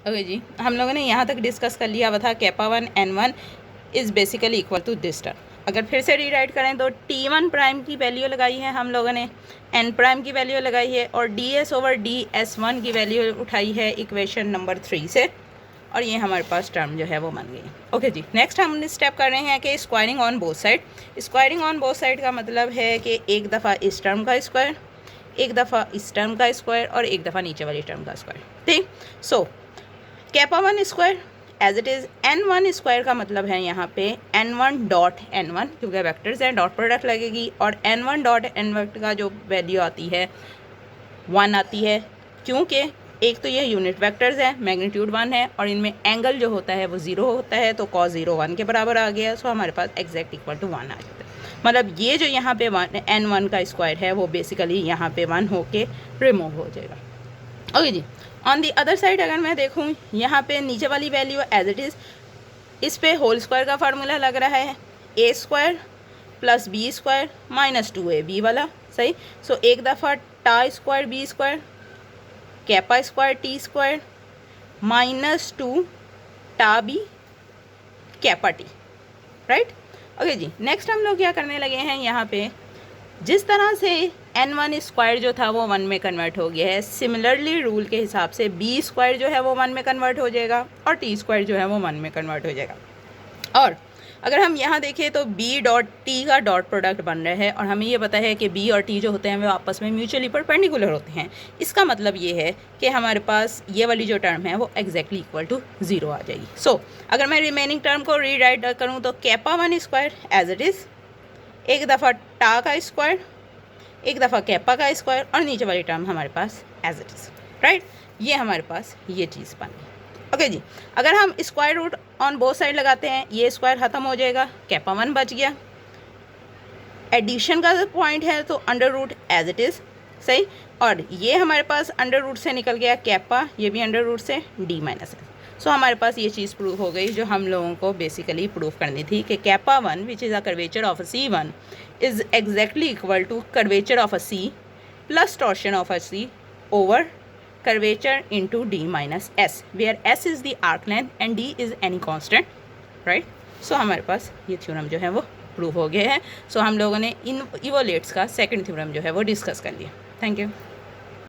Okay जी, हम लोगों ने यहाँ तक डिस्कस कर लिया हुआ था kappa 1 N1 is basically equal to this term. अगर फिर से रीराइट करें तो T1 प्राइम की वैल्यू लगाई है हम लोगों ने, N प्राइम की वैल्यू लगाई है और DS/DS1 की वैल्यू उठाई है इक्वेशन नंबर 3 से, और ये हमारे पास टर्म जो है वो बन गई। ओके जी, नेक्स्ट हम स्टेप कर रहे हैं कि squaring on both side. Squaring on both side का मतलब है कि एक दफ़ा इस टर्म का स्क्वायर, एक दफ़ा इस टर्म का स्क्वायर और एक दफ़ा नीचे वाली टर्म का स्क्वायर। ठीक, so kappa 1 square as it is N1 square का मतलब है यहाँ पे N1 डॉट N1, क्योंकि वेक्टर्स हैं डॉट प्रोडक्ट लगेगी, और N1 डॉट N1 का जो वैल्यू आती है 1 आती है, क्योंकि एक तो ये यूनिट वेक्टर्स है, मैग्नीट्यूड 1 है, और इनमें एंगल जो होता है वो 0 होता है, तो cos 0 1 के बराबर आ गया। सो हमारे पास एग्जैक्ट इक्वल टू 1 आ जाता है। मतलब ये जो यहाँ पे N1 का स्क्वायर है वो बेसिकली यहाँ पे 1 होके रिमूव हो जाएगा। ओके जी, ऑन दी अदर साइड अगर मैं देखूँ यहाँ पे नीचे वाली वैल्यू एज इट इज़, इस पे होल स्क्वायर का फार्मूला लग रहा है A² plus B² minus 2AB वाला, सही। सो एक दफ़ा टा square B² kappa square T² minus 2 टा B kappa T, right. Okay जी, नेक्स्ट हम लोग क्या करने लगे हैं यहाँ पे, जिस तरह से N1 स्क्वायर जो था वो 1 में कन्वर्ट हो गया है, सिमिलरली रूल के हिसाब से B² जो है वो 1 में कन्वर्ट हो जाएगा और T² जो है वो 1 में कन्वर्ट हो जाएगा। और अगर हम यहाँ देखें तो B डॉट T का डॉट प्रोडक्ट बन रहा है, और हमें ये पता है कि B और T जो होते हैं वो आपस में म्यूचुअली परपेंडिकुलर होते हैं। इसका मतलब ये है कि हमारे पास ये वाली जो टर्म है वो एग्जैक्टली इक्वल टू 0 आ जाएगी। सो अगर मैं रिमेनिंग टर्म को रीराइट करूँ तो kappa 1 square as it is, एक दफ़ा टा का स्क्वायर, एक दफ़ा कैपा का स्क्वायर, और नीचे वाली टर्म हमारे पास एज इट इज़, राइट। ये हमारे पास ये चीज़ बन गई। ओके जी, अगर हम square root on both side लगाते हैं, ये स्क्वायर ख़त्म हो जाएगा, कैपा 1 बच गया। एडिशन का जो पॉइंट है तो under root as it is, सही। और ये हमारे पास अंडर रूट से निकल गया कैपा, ये भी अंडर रूट से D माइनस है। सो हमारे पास ये चीज़ प्रूव हो गई जो हम लोगों को बेसिकली प्रूव करनी थी कि kappa 1 which is a curvature of a C1 is exactly equal to curvature of a C plus torsion of a C over curvature into D minus S, where S is the arc length and D is any constant, right? So हमारे पास ये theorem जो है वो prove हो गया है। सो हम लोगों ने इन इवोलेट्स का सेकंड थ्योरम जो है वो डिस्कस कर लिया। Thank you.